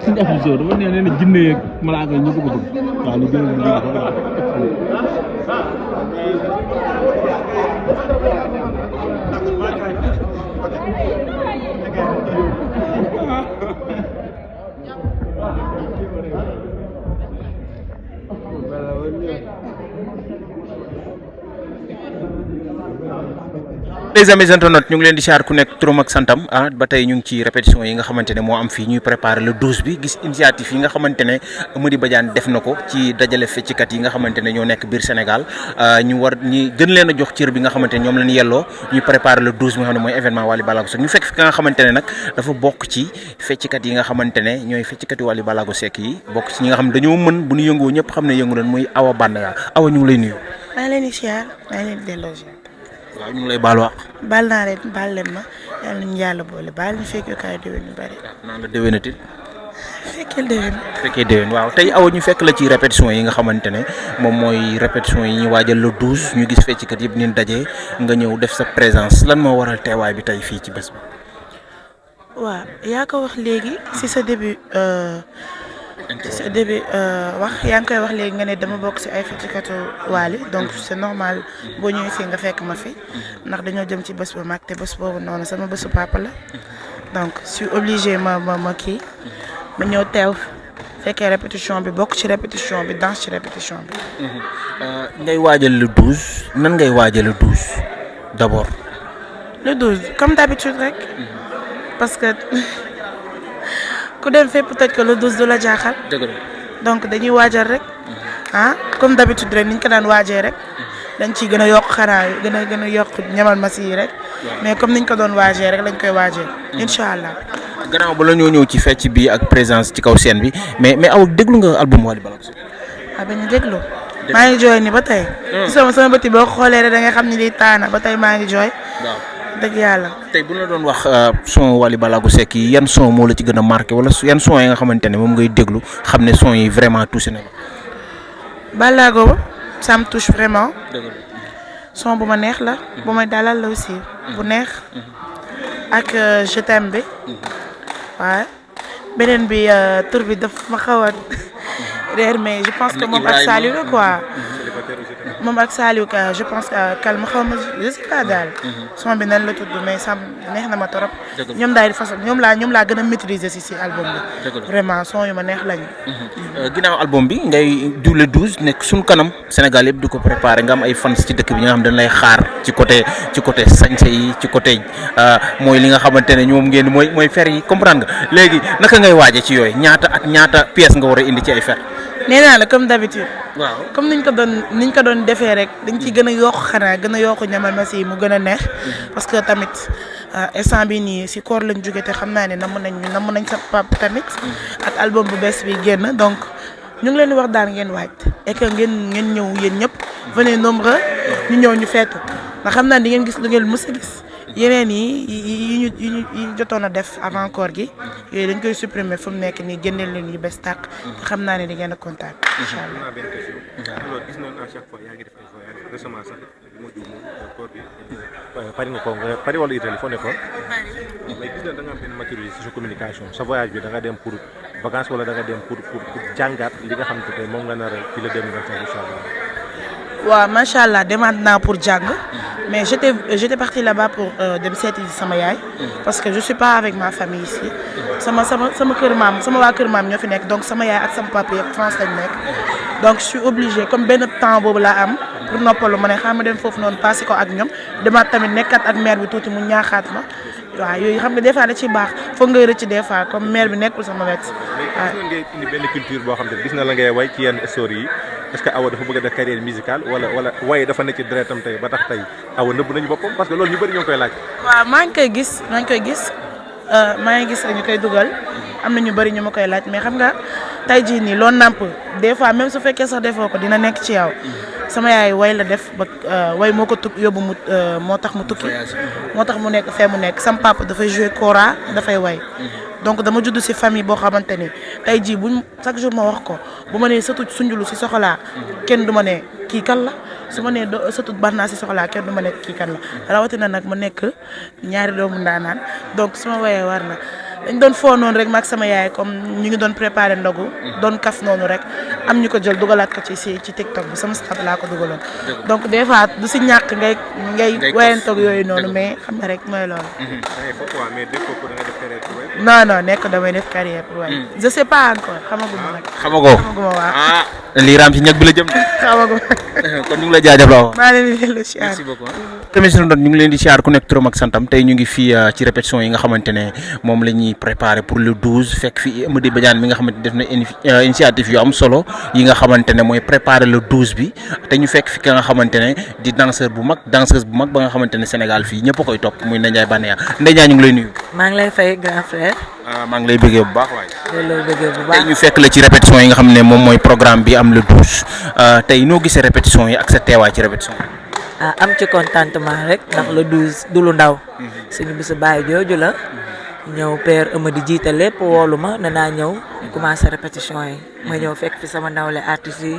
suñu affiche dafa nee na jinne yeeg malaaka yi ñu ko bëgg waaw li gën a bëgg dafa les amis internautes ñu ngi leen di xaar ku nekk turam ak santam ba tey ñu ngi ci répétition yi nga xamante ne moo am fii ñuy préparer le 12 bi gis initiative yi nga xamante ne Amady Badiane def na ko ci dajale feccikat yi nga xamante ne ñoo nekk biir Sénégal ñu gën leen a jox cër bi nga xamante ne ñoom lañu yelloo ñuy préparer le 12 bi nga xam ne mooy événement Wally Ballago Seck ñu fekk fi nga xamante ne nag dafa bokk ci feccikat yi nga xamante ne ñooy feccikati Wally Ballago Seck yi bokk ci ñi nga xam ne dañoo mën bu ñu yëngoo ñëpp xam ne yëngu nañ muy Awa Bandaga Awa ñu ngi lay nuyu. maa ngi leen di siyaar maa ngi leen di delloo siyaar. waaw ñu ngi lay baalu àq. baal naa leen baal leen ma yàlla nañu yàlla boole baal ñu fekkee kaay déwén yu bari. naan la déwénati. fekkee déwén. waaw tey Awa ñu fekk la ci répétition yi nga xamante ne moom mooy répétition yi ñu waajal le 12 ñu gis fecckat yëpp ñu dajee nga ñëw def sa présence lan moo waral teewaay bi tey fii ci bés bi. waaw yaa ko wax léegi si sa début. wax yaa ngi koy wax léegi nga ne dama bokk ci ay feccikatu Wally donc c'est normal boo ñëwee fii nga fekk ma fi ndax dañoo jëm ci bés bu mag te bés boobu noonu sama bésu papa la donc je suis obligée ma kii ma ñëw teew fekkee répétition bi bokk ci répétition bi danse ci répétition bi. ngay waajal le 12 nan ngay waajal le 12 d'abord. le 12 comme d'habitude rek parce que. ku dem fépp tëj ko le 12 du la jaaxal. donc dañuy waajal rek comme d'habitude rek ni ñu ko daan waajee rek dañ ciy gën a yokk xanaa gën a yokk ñamal masi yi rek mais comme niñ ko doon waajee rek lañ koy waajee. incha allah. gannaaw ba la ñoo ñëw ci fecc bi ak présence ci kaw scène bi mais aw déglu nga album Wally Ballago Seck. bañ a déglu. maa ngi jooy ni ba tey. sama bëti boo xoolee rek da nga xam ni lii taana ba tey maa ngi jooy. dëgg yàlla. tey bu la doon wax son Wally Ballago Seck yi yan son moo la ci gën a marqué wala yan son yi nga xamante ne moom ngay déglu xam ne son yi vraiment touché na la. Ballago ça me touche vraiment. son bu ma neex la. bu may dalal la aussi. bu neex. ak je t'aime bi. waaw beneen bi tur bi daf ma xaw a réer mais je pense que moom ak Saliou la quoi. moom ak Saliou ka je pense que calme xaw ma je sais pas daal. son bi nan la tudd mais sam neex na ma trop. ñoom daal di façon ñoom laa gën a maîtriser si album bi. vraiment son yu ma neex lañu. ginnaaw album bi ngay du le 12 nekk suñu kanam Sénégal yëpp di ko préparé nga am ay fans ci dëkk bi nga xam dañ lay xaar ci côté sañse yi ci côté mooy li nga xamante ne ñoom ngeen mooy fer yi comprendre nga léegi naka ngay waaje ci yooyu ñaata pièce nga war a indi ci ay fer. nee naa la comme d'habitude. waaw comme niñ ko doon defee rek dañ ciy gën a yokk xanaa gën a yokk ñamal ma si mu gën a neex. parce que tamit instant bi nii si koor lañ jóge te xam naa ne namm nañ sa pap tamit. ak album bu bees bi génn donc ñu ngi leen di wax daal ngeen waaj et que ngeen ñëw yéen ñëpp venez nombreux ñu ñëw ñu feetu ndax xam naa di ngeen gis lu ngeen mës a gis. yeneen yi ñu jotoon a def avant koor gi yooyu dañ koy supprimer fu mu nekk nii génneel leen yu bees tàq te xam naa ne di ngeen a kontaan. incha allah alors gis nañ à chaque fois yaa ngi def ay voyage récemment sax bu ma juumul koor bi Paris wala Italie foo nekkoon. mais gis nañ da nga am benn maturité ci sa communication sa voyage bi da nga dem pour vacances wala da nga dem pour jàngaat li nga xam te moom nga nar a ci le 2025 incha allah. waaw macha allah demaat naa pour jàng. mais j'étais partie là-bas pour dem seeti sama yaay. parce que je suis pas avec ma famille ici. sama kër maam sama waa kër maam ñoo fi nekk donc sama yaay ak sama papa yëpp France lañ nekk. donc je suis obligée comme benn temps boobu laa am pour noppalu ma ne xam ma dem foofu noonu passé ko ak ñoom demaat tamit nekkat ak mère bi tuuti mu ñaaxaat ma waaw yooyu xam nga des fois da ciy baax foog ngay rëcc des fois comme mère bi nekkul sama wet. waaw mais gis nga ngay indi benn culture boo xam ne gis na la ngay way ci yenn story yi. est-ce que Awa dafa bëgg a def carrière musicale wala waaye dafa nekk ci deretam tey ba tax tey Awa nëbb nañu boppam parce que loolu ñu bëri ñoo koy laaj. waaw maa ngi koy gis ñu koy dugal am na ñu bëri ñu ma koy laaj mais xam nga tey jii nii loo nàmp des fois même su fekkee sax defoo ko dina nekk ci yow. sama yaay way la def ba way moo ko yóbbu mu moo tax mu tukki moo tax mu nekk fee mu nekk sama papa dafay jouer kora dafay way. donc dama judd ci famille boo xamante ni tey jii buñ chaque jour ma wax ko bu ma nee sëtu Sunjulu ci Soxla kenn du ma ne kii kan la su ma nee sëtu Barna ci Soxla kenn du ma ne kii kan la rawatina nag ma nekk ñaari doomu ndaanaan donc su ma wayee war na dañ doon foo noonu rek maag sama yaay comme ñu ngi doon préparé ndogu doon kaf noonu rek am ñu ko jël dugalaat ko ci TikTok bi sama snap laa ko dugaloon donc des fois du si ñàkk ngay wayantoog yooyu noonu mais xam nga rek mooy loolu. non nekk damay def carrière pour way je sais pas encore xamaguma nag. xamaguma waaw. lii raam ci ñag bi la jëm. xamaguma. kon ñu ngi la jaajëfal. maa leen di dellu si merci beaucoup. tamit ñu ngi leen di siyaar ku nekk turam ak santam tey ñu ngi fii ci répétition yi nga xamante ne moom la ñuy préparé pour le 12 fekk fi Amady Badiane mi nga xamante def na initiative yu am solo yi nga xamante ne mooy préparé le 12 bi te ñu fekk fi ka nga xamante ne di danseuse bu mag ba nga xamante ne Sénégal fii ñëpp koy topp muy Ndeye Ndiaye Banaya Ndeye Ndiaye ñu ngi lay nuyu. maa ngi lay fay grand frère. maa ngi lay bëggee bu baax waaye. loolu bëggee bu baax tey ñu fekk la ci répétition yi nga xam ne moom mooy programme bi am le 12 tey noo gisee répétition yi ak sa teewaay ci répétition yi. am ci contentement rek ndax le 12 du lu ndaw. suñu bisu baay jooju la. ñëw père Amady jiite lépp woolu ma ne naa ñëw commencé répétition yi ma ñëw fekk fi sama nawle artistes yi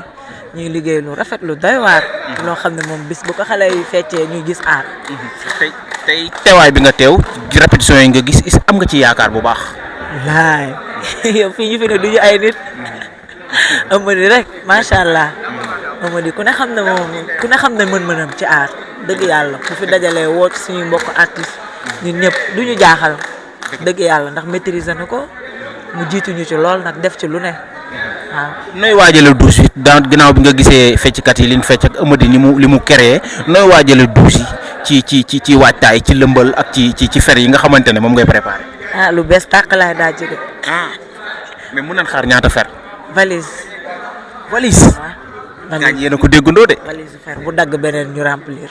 ñuy liggéey lu rafet lu doy waar. loo xam ne moom bis bu ko xale yi feccee ñuy gis aar. tey teewaay bi nga teew ci répétition yi nga gis am nga ci yaakaar bu baax. laay yow fii ñu fi ne duñu ay nit Amady rek macha allah Amady ku ne xam ne mën-mënam ci aar dëgg yàlla ku fi dajalee woo ci suñuy mbokk artiste ñun ñëpp duñu jaaxal dëgg yàlla ndax maîtriser na ko mu jiituñu ci lool nag def ci lu ne waaw. nooy waajale douze yi ginnaaw bi nga gisee fecckat yi liñ fecc ak Amady li mu créé nooy waajale douze yi ci waajtaay ci lëmbal ak ci fer yi nga xamante ne moom ngay préparé. lu bees tàq laay daa jege. mais mun nañ xaar ñaata fer. valise. waaw valise yéen a ko déggandoo de. valise fer bu dagg beneen ñu remplir.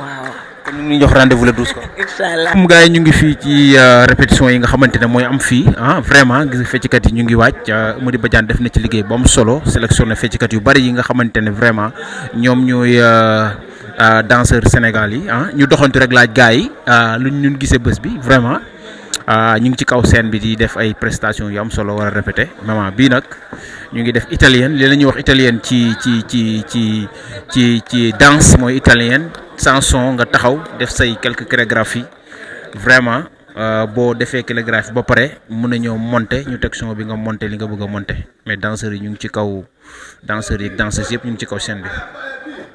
waaw. kon ñu ngi jox rendez-vous le 12 ko. inchaallah. am gars yi ñu ngi fii ci répétition yi nga xamante ne mooy am fii vraiment gis nga fecckat yi ñu ngi wàcc Amady Badiane def na ci liggéey bu am solo sélectionné fecckat yu bari yi nga xamante ne vraiment ñoom ñooy danseur Sénégal yi ñu doxantu rek laaj gars yi lu ñu gisee bés bi vraiment ñu ngi ci kaw scène bi di def ay prestations yu am solo war a répété moment bii nag ñu ngi def italienne li la ñuy wax italienne ci danse mooy italienne sans son nga taxaw def say quelques chorégraphies vraiment boo defee chorégraphie ba pare mun na ñëw monter ñu teg son bi nga monter li nga bëgg a monter mais danseurs yi ñu ngi ci kaw danseurs yi ak danseuses yëpp ñu ngi ci kaw scène bi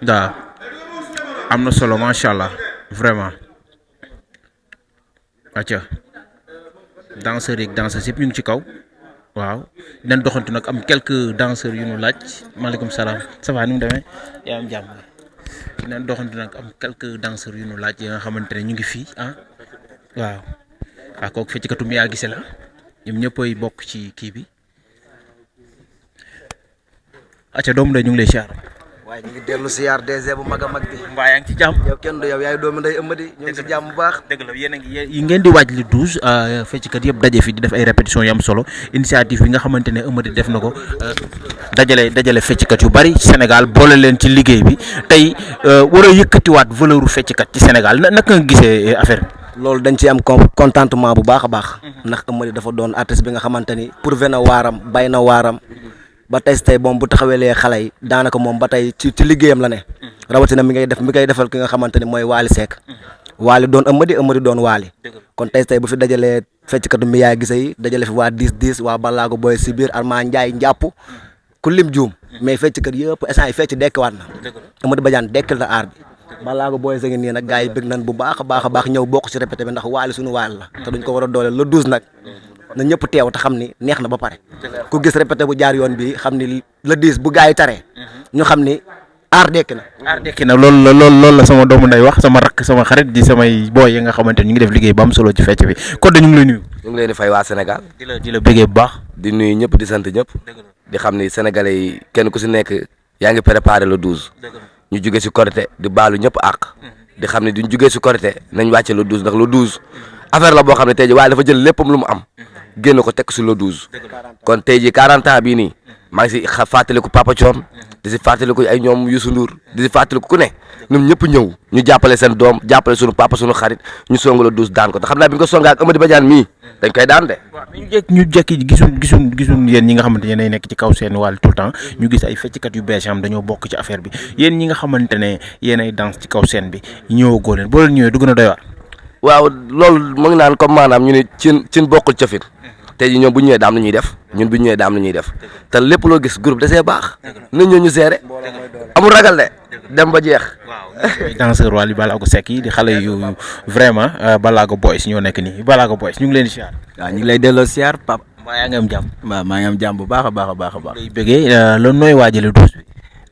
waaw am na solo macha allah vraiment acca danseurs yi ak danseuses yëpp ñu ngi ci kaw waaw dinañ doxantu nag am quelques danseurs yu ñu laaj maaleykum salaam ça va nu mu demee yaa am jàmm dinañ doxantu nag am quelques danseurs yu ñu laaj yi nga xamante ne ñu ngi fii waaw kooku feccikatu mi yaa gise la ñoom ñëppay bokk ci kii bi acca doomu day ñu ngi lay siyaar. waaye ñu ngi dellu siyaar DG bu mag a mag bi. mbaa yaa ngi ci jàmm. yow kenn du yow yaay doomu nday Amady ñu ngi si jàmm bu baax. dëgg la yéen a ngi yi ngeen di waaj li 12 fecckat yëpp daje fi di def ay répétitions yu am solo initiative bi nga xamante ne Amady def na ko dajale fecckat yu bari Sénégal boole leen ci liggéey bi tey war a yëkkatiwaat valeur fecckat ci Sénégal naka nga gisee affaire bi. loolu dañ ci am contentement bu baax a baax. ndax Amady dafa doon artiste bi nga xamante ni prouvé na waaram bay na waaram. ba tey moom bu taxawelee xale yi daanaka moom ba tey ci liggéeyam la ne rawatina mi koy defal ki nga xamante ni mooy Waly Seck Waly doon Amady doon Waly kon tey bu fi dajalee fecckatu mi yaay gise yi dajale fi waa 10 waa Balago Boy si biir Arma Ndiaye njàpp ku lim juum mais fecckat yëpp instant yi fecc dekkiwaat na Amady Badiane dekkil na aar bi Balago Boy sa ngi nii nag gars yi bëgg nañ bu baax a baax ñëw bokk ci répété bi ndax Waly suñu Waly la te duñ ko war a dooleel le 12 nag na ñëpp teew te xam ni neex na ba pare ku gis répété bu jaar yoon bi xam ni le 10 bu gars yi taree ñu xam ni aar dekki na loolu la sama doomu nday wax sama rakk sama xarit di samay booy yi nga xamante ñu ngi def liggéey ba am solo ci fecc bi kon dañu ngi lay nuyu. ñu ngi leen di fay waa Sénégal di la bëggee bu baax di nuyu ñëpp di sant ñëpp di xam ni sénégalais yi kenn ku si nekk yaa ngi préparé le 12 ñu jóge si Korité di baalu ñëpp àq di xam ne duñ jógee si Korité nañ wàcce le 12 ndax le 12 affaire la boo xam ne tey ji waaye dafa jël léppam lu mu am génn ko teg si le 12 kon tey ji 40 ans bii nii maa ngi si fàttaliku Papa Thione di si fàttaliku ay ñoom Youssou Ndour di si fàttaliku ku ne ñoom ñëpp ñëw ñu jàppale seen doom jàppale suñu papa suñu xarit ñu song le 12 daan ko te xam naa bi nga ko songee ak Amady Badiane mii dañ koy daan de. waaw ñu jekki gisuñ yéen ñi nga xamante ne nekk ci kaw seen wàll tout le temps ñu gis ay fecckat yu bees am dañoo bokk ci affaire bi yéen ñi nga xamante ne yéen ay danse ci kaw seen bi ñëwagoo leen boo leen ñëwee du gën a doy waar. waaw loolu mu ngi naan comme maanaam ñu ne cin bokkul cafin tey jii ñoom bu ñu ñëwee daam lu ñuy def ñun bu ñu ñëwee daam lu ñuy def te lépp loo gis groupe da see baax nit ñoo ñu seere amul ragal de dem ba jeex. waaw danseur Wally Ballago Seck yi di xale yu vraiment Ballago Boys ñoo nekk nii Ballago Boys ñu ngi leen di siyaar. waaw ñu ngi lay delloo siyaar Pape. mbaa yaa ngi am jàmm. waaw maa ngi am jàmm bu baax a baax a baax a baax. ngay bëggee lan nooy waajale douze bi.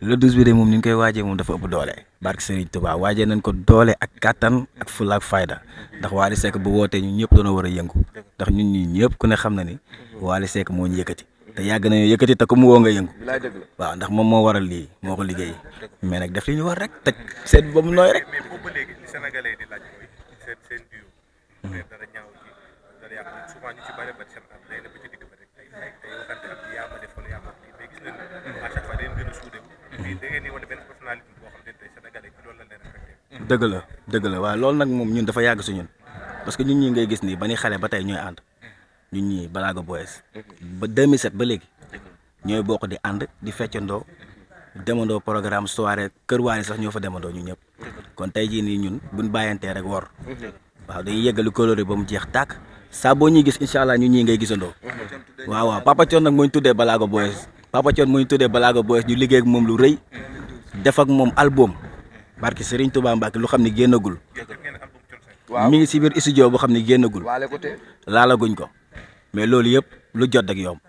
le 12 bi de moom ni ñu koy waajee moom dafa ëpp doole barke Serigne Touba waajee nañ ko doole ak kattan ak fulla ak fayda ndax Wally Seck bu wootee ñun ñëpp doona war a yëngu ndax ñun ñii ñëpp ku ne xam na ni Wally Seck moo ñu yëkkati te yàgg nañoo yëkkati te ku mu woo nga yëngu waaw ndax moom moo waral lii moo ko liggéey mais nag def li ñu war rek teg seet ba mu nooy rek. mais boobu ba léegi li Sénégalais di laaj mooy seen duo. dara ñaaw ci dara yàq souvent ñu ci bëri ba seen am day na ba ci digg ba rek ay waxante ak yaa ma def wala yaa ma kii mais gis nañ à chaque fois day gën a suude mais da ngeen di wane benn personnalité boo xam ne tey Sénégalais bi loolu la leen respecté. dëgg la waaw loolu nag moom ñun dafa yàgg su ñun parce que ñun ñii ngay gis nii ba ni xale ba tey ñooy ànd ñun ñii Ballago Boys ba 2007 ba léegi ñooy bokk di ànd di feccandoo demandoo programme soirée kër Wally sax ñoo fa demandoo ñu ñëpp kon tey jii nii ñun buñ bàyyantee rek wor waaw dañuy yeggali coloré ba mu jeex tàkk saa boo ñuy gis incha allah ñun ñii ngay gisandoo waaw Papa Thione nag moo ñu tuddee Ballago Boys Papa Thione moo ñu tuddee Ballago Boys ñu liggéey ak moom lu rëy def ak moom album barki Serigne Touba Mbacke lu xam ne génnagul mi ngi si biir studio boo xam ne génnagul laalaguñ ko mais loolu yëpp lu jot ak yomb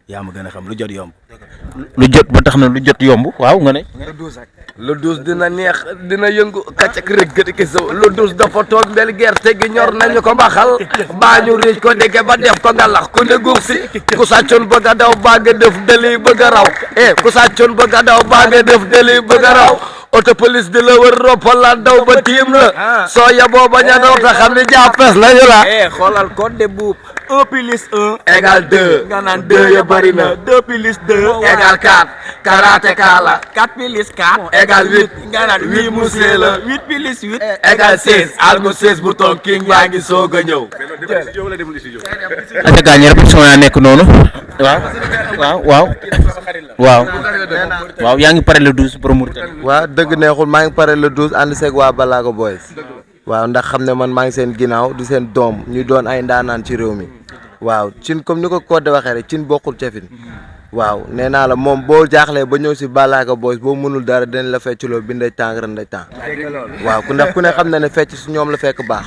yaa ma gën a xam lu jot yomb. lu jot ba tax na lu jot yomb waaw nga ne. le 12 dina neex dina yëngu kàcc rek gëdd ki sa le 12 dafa toog mbel gerte gi ñor nañu ko baxal baa ñu riij ko dégg ba def ko ngalax ku ne guux si ku sàccoon bëgg a daw baa nga def deli bëgg a raw ku sàccoon bëgg a daw baa nga def deli bëgg a raw auto police di la wër roppalaan daw ba tiim la soo yaboo bañ a daw te xam ne jàppes nañu la. xoolal code de buub 1 plus 1 égale 2 nga naan 2 ya bëri na 2 plus 2 égale 4 karaté kaala 4 plus 4 égale 8 nga naan 8 monsieur la 8 plus 8 égale 16 algo 16 bu toog king yaa ngi soog a ñëw. aka gaañi répétition yaa nekk noonu waaw yaa ngi pare le 12 pour Mauritanie. waaw dëgg neexul maa ngi pare le 12 ànd seeg waa Ballago Boys waaw ndax xam ne man maa ngi seen ginnaaw di seen doom ñu doon ay ndaanaan ci réew mi waaw cin comme ni ko Codé waxee rek cin bokkul cafin waaw nee naa la moom boo jaaxlee ba ñëw si Ballago Boys boo mënul dara dinañ la fecculoo bi nday tàng ren day tàng waaw ku ne xam na ne fecc si ñoom la fekk baax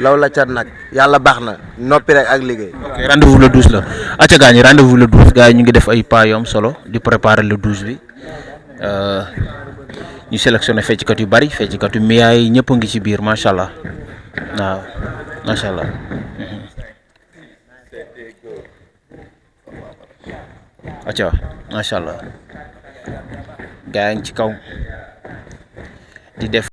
law la cat nag yàlla baax na noppi rek ak liggéey. ok rendez-vous le 12 la acca gaañi rendez-vous le 12 gars yi ñu ngi def ay pas yu am solo di préparer le 12 bi ñu sélectionné fecckat yu bari fecckat yu miyaay yi ñëpp a ngi ci biir macha allah waaw macha allah. acca macha allah gars yi ngi ci kaw di def.